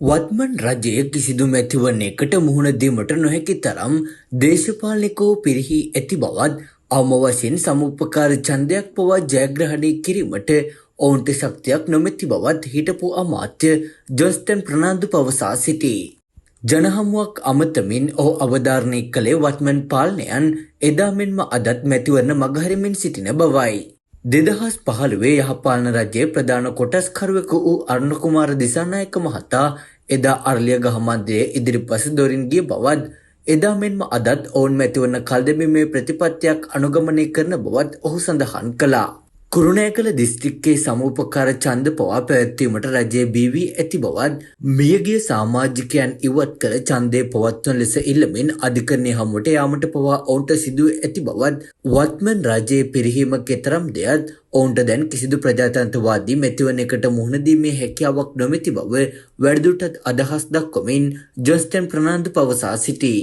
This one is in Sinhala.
වත්මන් රජය කිසිදු මැතිවරණයකට මුහුණ දීමට නොහැකි තරම් දේශපාලනිකව පිරිහී ඇති බවත් අවම වශයෙන් සමුපකාර ඡන්දයක් පවා ජයග්‍රහණය කිරීමට ඔවුන්ට ශක්තියක් නොමැති බවත් හිටපු අමාත්‍ය ජොස්ටන් ප්‍රනාන්දු පවසා සිටී. ජනහමුවක් අමතමින් ඔහු අවධාරණය කළේ වත්මන් පාලනයන් එදා මෙන්ම අදත් මැතිවරණ මගහරිමින් සිටින බවයි. 2015 යහපාලන රජයේ ප්‍රධාන කොටස්කරුවෙකු වූ අරුණ කුමාර දිසානායක මහතා එදා අරලියගහ මන්දිරයේ ඉදිරිපස දොරින් ගිය බවත් එදා මෙන්ම අදත් ඔවුන් මැතිවරණ කල්දැමීමේ ප්‍රතිපත්තියක් අනුගමනය කරන බවත් ඔහු සඳහන් කළා. කුරුණෑගල දිස්ත්‍රික්කයේ සමූපකාර ඡන්ද පවා පැවැත්වීමට රජය බිහි ඇති බවත් මියගිය සමාජිකයන් ඉවත් කළ ඡන්දය පවත්වන ලෙස ඉල්ලමින් අධිකරණය හමුවට යාමට පවා ඔවුන්ට සිදු ඇති බවත් වත්මන් රජයේ පිරිහීම කෙතරම් දෙයත් ඔවුන්ට දැන් කිසිදු ප්‍රජාතන්ත්‍රවාදී මැතිවරණයකට මුහුණ දීමේ හැකියාවක් නොමැති බව වැඩිදුරටත් අදහස් දක්වමින් ජොස්ටන් ප්‍රනාන්දු පවසා සිටී.